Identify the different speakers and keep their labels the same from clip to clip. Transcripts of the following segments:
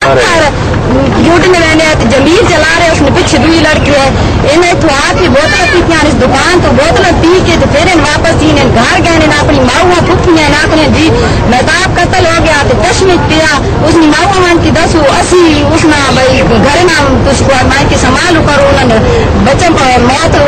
Speaker 1: Duty में रहने आते जमीर चला रहे उसने पीछे दूसरी लड़की है इन्हें तो आके बोतल पी के इस दुकान तो बोतल पी के तो फिर वापस ही इन्हें घर गए ना अपनी माऊआ पुखियां नाखने जी नदाब कत्ल हो गया तो तशमीश पिया उसने माऊआ मान की 10-80 उसना भाई घर ना उसको माई के संभाल करो उन्होंने बच्चों पर मौत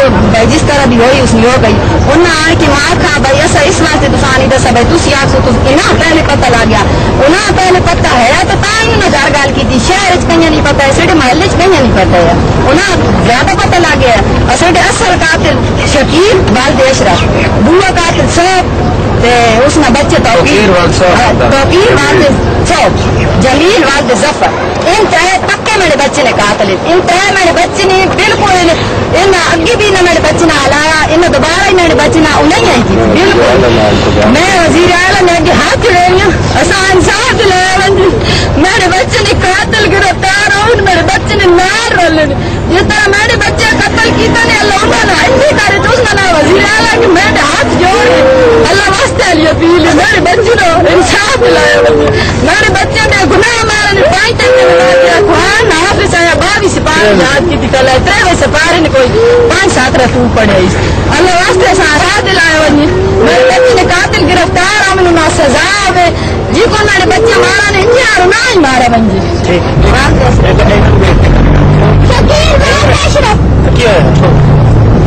Speaker 1: जिस तरह भी हुई उसने हो गई उन्हें आने की मार खा भाई ऐसा इस वास्ते तुसानी दसा भाई तुसी आख सो इन्हें पहले पता लग गया उन्हें पहले पता है तो ताई ने घर गाल की थी शहर कहीं नहीं पता है साढ़े महल्ले कहीं नहीं पता है उन्हें ज्यादा पता लग गया और साढ़े असल कातिल शकील वाल अशरफ बुआ कातिल सब उसने बच्चे तौकीर वाल चौक जलील वाल जफर इन तरह पक्के मेरे बच्चे ने कातिल इन तरह मेरे बच्चे ने बिल्कुल इन अगे भी ना मेरे बच्चे ने हलाया इन दोबारा ही मेरे बच्चे ने नहीं आई थी बिल्कुल मैं वजीर आला ने अगे हाथ ले लिया आसान साथ ले मेरे बच्चे ने कातिल गिरफ्तार हो मेरे बच्चे ने मार रहे जिस तरह मेरे बच्चे कत्ल किया ने अल्लाह ने ऐसे करे तो उसने ना वजीर आला कि मेरे हाथ जोड़ अल्लाह वास्ते लिए पील मेरे बच्चे ने इंसाफ दिलाया मेरे बच्चे ने गुनाह मारा ने पाई तक बना दिया कुरान हाफिज आया 22 सिपाही याद की कल है 3 सिपाही ने कोई 5-7 रसूल पढ़े अल्लाह वास्ते सहारा दिलाया वनी मेरे बच्चे ने कातिल गिरफ्तार हमने ना सजा है जी को मेरे बच्चे मारा ने यार ना ही मारा बंजी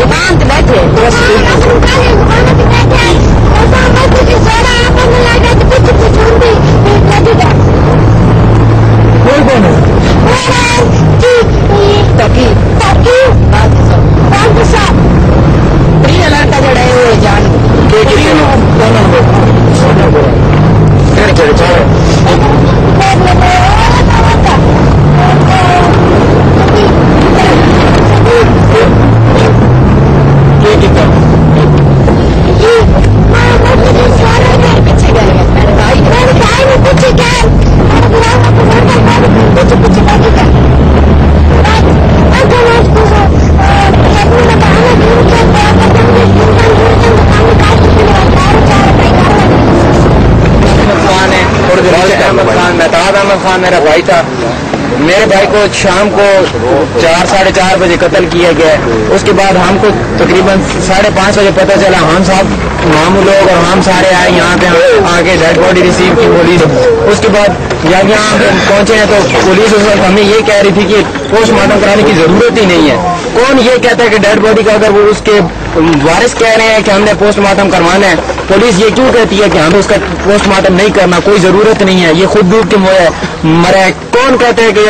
Speaker 1: दुकान पे बैठे प्रिय लड़का जड़ा है जान
Speaker 2: खान मेरा भाई था मेरे भाई को शाम को 4-4:30 बजे कत्ल किया गया उसके बाद हमको तकरीबन 5:30 बजे पता चला हम सब मामू लोग और हम सारे आए यहाँ पे आके डेड बॉडी रिसीव की पुलिस उसके बाद जब यहाँ पहुंचे हैं तो पुलिस उस वक्त हमें ये कह रही थी कि पोस्टमार्टम कराने की जरूरत ही नहीं है कौन ये कहता है कि डेड बॉडी का अगर वो उसके वारिस कह रहे हैं कि हमने पोस्टमार्टम करवाना है पुलिस ये क्यों कहती है कि हमें उसका पोस्टमार्टम नहीं करना कोई जरूरत नहीं है ये खुद डूब के मरा है कौन कहते हैं कि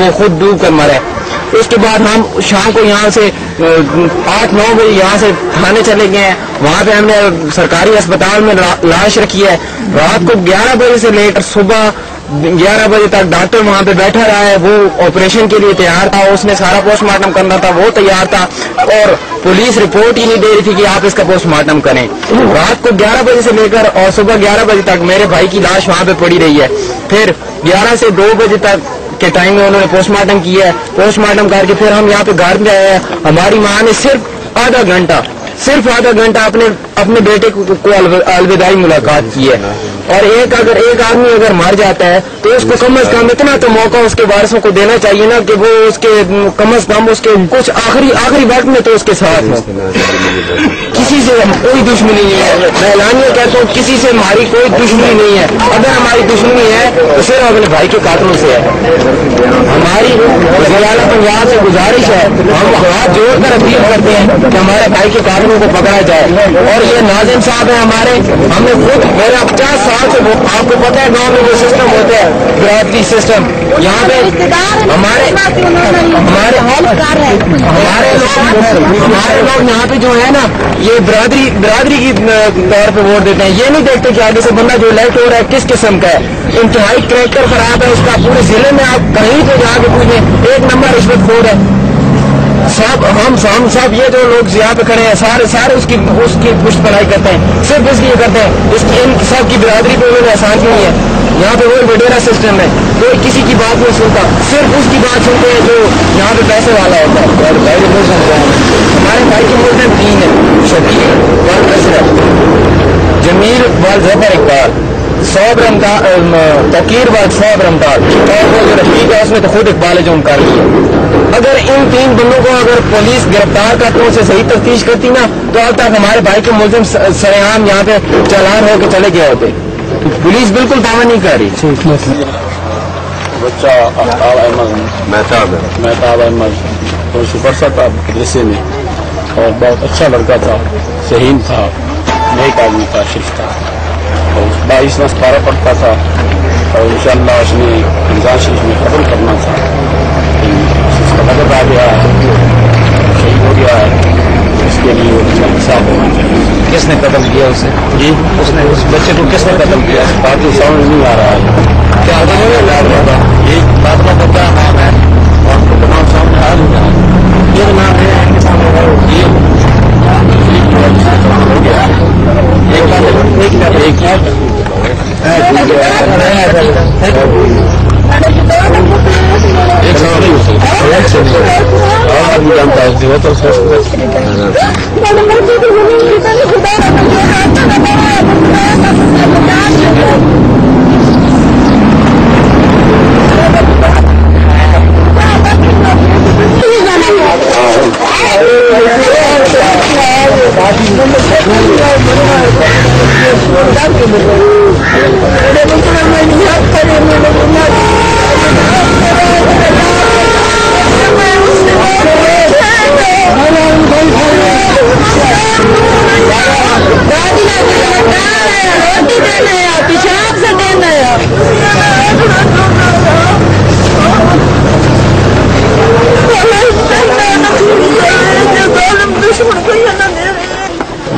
Speaker 2: वो खुद डूब कर मरा है उसके बाद हम शाम को यहाँ से 8-9 बजे यहाँ से थाने चले गए हैं वहाँ पे हमने सरकारी अस्पताल में लाश रखी है रात को 11 बजे से लेकर सुबह 11 बजे तक डॉक्टर वहाँ पे बैठा रहा है वो ऑपरेशन के लिए तैयार था उसने सारा पोस्टमार्टम करना था वो तैयार था और पुलिस रिपोर्ट ही नहीं दे रही थी कि आप इसका पोस्टमार्टम करें रात को 11 बजे से लेकर और सुबह 11 बजे तक मेरे भाई की लाश वहाँ पे पड़ी रही है फिर 11 से 2 बजे तक के टाइम में उन्होंने पोस्टमार्टम किया है पोस्टमार्टम करके फिर हम यहाँ पे घर में आए हैं हमारी माँ ने सिर्फ आधा घंटा अपने बेटे को अलविदाई मुलाकात की है और एक आदमी अगर मर जाता है तो उसको कम से कम इतना तो मौका उसके वारिसों को देना चाहिए ना कि वो उसके कम से कम उसके कुछ आखिरी वक्त में तो उसके साथ हो किसी से कोई दुश्मनी नहीं है मैं ऐलानिया कहता हूँ किसी से हमारी कोई दुश्मनी नहीं है अगर हमारी दुश्मनी है तो सिर्फ अपने भाई के कातलों से है हमारी वज़ीर-ए-आला पंजाब से गुजारिश है हम हाथ जोड़कर अपील करते हैं कि हमारे भाई के कातलों को पकड़ा जाए और ये नाज़िम साहब है हमारे हमने खुद मेरा 50 साल से आपको पता है गाँव में जो सिस्टम होते हैं बिरादरी सिस्टम यहाँ पे हमारे लोग यहाँ पे जो है ना ये बिरादरी की तौर पे वोट देते हैं ये नहीं देखते कि आगे से बंदा जो इलेक्ट हो रहा है किस किस्म का है इंतहाई करैक्टर खराब है उसका पूरे जिले में आप कहीं पे जाके पूछें 1 नंबर रिश्वतखोर है सब हम सब ये जो लोग यहाँ पे खड़े हैं सारे उसकी पुष्ट पढ़ाई करते हैं सिर्फ इसलिए करते हैं इसकी इन सब की बिरादरी पे उन्होंने एहसान नहीं है यहाँ पे वो वडेरा सिस्टम है कोई किसी की बात नहीं सुनता सिर्फ उसकी बात सुनते हैं जो यहाँ पे पैसे वाला होता है हमारे भाई के मुल्क में 3 है शकील वाल अशरफ जमील वाल जफर इकबाल 100 گرام تقیر بعد 100 گرام ڈال، اور وہ جو رفیق ہے اس نے تو خود اقبال جرم کر لیا۔ اگر ان 3 بندوں کو اگر پولیس گرفتار کرتے ان سے صحیح تفتیش کرتی نا تو اب تک ہمارے بھائی کے ملزم سرعام یہاں پہ چالان ہو کے چلے گئے ہوتے۔ پولیس بالکل دعویٰ نہیں کر رہی۔
Speaker 3: بچہ مہتاب احمد تو سپرسا تھا مدرسے میں، اور بہت اچھا لڑکا تھا، ذہین تھا، نیک آدمی تھا، شریف تھا، اور 22 میں 17 پڑھتا تھا، اور انشاءاللہ اس نے رمضان شریف میں قبول کرنا تھا، اس کا وقت آ گیا ہے، شہید ہو گیا ہے، اس کے لیے اس کا حساب ہونا چاہیے۔
Speaker 2: کس نے قتل کیا اسے؟
Speaker 3: جی
Speaker 2: اس بچے کو کس نے قتل کیا؟
Speaker 3: باقی سمجھ نہیں آ رہا ہے۔
Speaker 2: کیا
Speaker 3: جی
Speaker 2: فاطمہ کا کیا نام ہے؟
Speaker 3: اور کو نام سامنے آ رہا ہے،
Speaker 2: یہ نام ہے کے سامنے
Speaker 3: یہ ہو گیا آدمی جانتا ہے وہ تو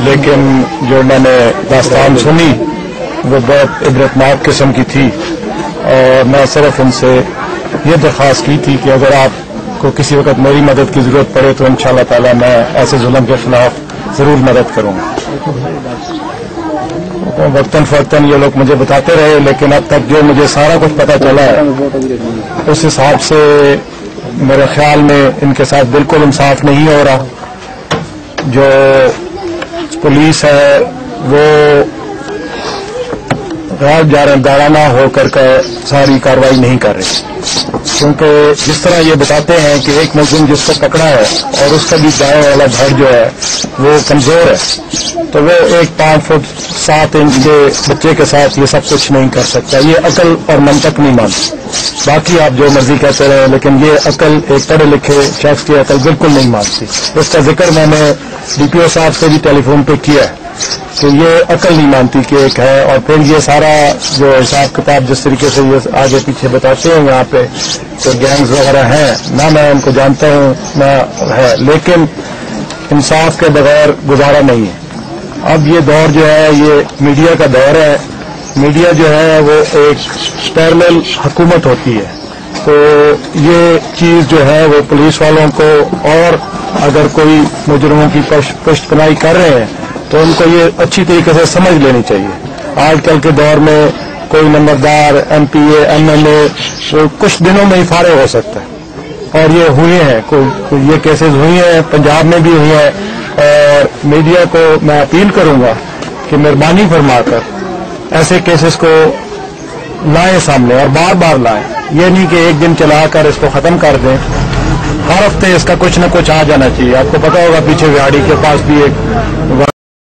Speaker 4: لیکن جو میں نے داستان سنی وہ بہت عبرتناک قسم کی تھی، اور میں صرف ان سے یہ درخواست کی تھی کہ اگر آپ کو کسی وقت میری مدد کی ضرورت پڑے تو انشاءاللہ تعالی میں ایسے ظلم کے خلاف ضرور مدد کروں گا۔ وقتاً فوقتاً یہ لوگ مجھے بتاتے رہے، لیکن اب تک جو مجھے سارا کچھ پتہ چلا ہے اس حساب سے میرے خیال میں ان کے ساتھ بالکل انصاف نہیں ہو رہا۔ جو پولیس ہے وہ غیر جانبدارانہ ہو کر ساری کارروائی نہیں کر رہی، کیونکہ جس طرح یہ بتاتے ہیں کہ ایک ملزم جس کو پکڑا ہے اور اس کا بھی دائیں والا دھڑ جو ہے وہ کمزور ہے، تو وہ ایک 5 فٹ 7 انچ کے بچے کے ساتھ یہ سب کچھ نہیں کر سکتا۔ یہ عقل اور منطق نہیں مانتی۔ باقی آپ جو مرضی کہتے رہے، لیکن یہ عقل ایک پڑھے لکھے شخص کی عقل بالکل نہیں مانتی۔ اس کا ذکر میں نے ڈی پی او صاحب سے بھی ٹیلی فون پہ کیا ہے کہ یہ عقل نہیں مانتی کہ ایک ہے، اور پھر یہ سارا جو حساب کتاب جس طریقے سے یہ آگے پیچھے بتاتے ہیں یہاں پہ جو گینگز وغیرہ ہیں، نہ میں ان کو جانتا ہوں نہ ہے، لیکن انصاف کے بغیر گزارا نہیں ہے۔ اب یہ دور جو ہے یہ میڈیا کا دور ہے، میڈیا جو ہے وہ ایک پیرلل حکومت ہوتی ہے، تو یہ چیز جو ہے وہ پولیس والوں کو، اور اگر کوئی مجرموں کی پشت پناہی کر رہے ہیں تو ان کو یہ اچھی طریقے سے سمجھ لینی چاہیے۔ آج کل کے دور میں کوئی نمبردار M P A M L A کچھ دنوں میں ہی فارغ ہو سکتا ہے، اور یہ ہوئے ہیں، یہ کیسز ہوئی ہیں، پنجاب میں بھی ہوئی ہیں، اور میڈیا کو میں اپیل کروں گا کہ مہربانی فرما کر ایسے کیسز کو لائیں سامنے اور بار بار لائیں، یہ نہیں کہ ایک دن چلا کر اس کو ختم کر دیں۔ ہر ہفتے اس کا کچھ نہ کچھ آ جانا چاہیے۔ آپ کو پتا ہوگا پیچھے وہاڑی کے پاس بھی ایک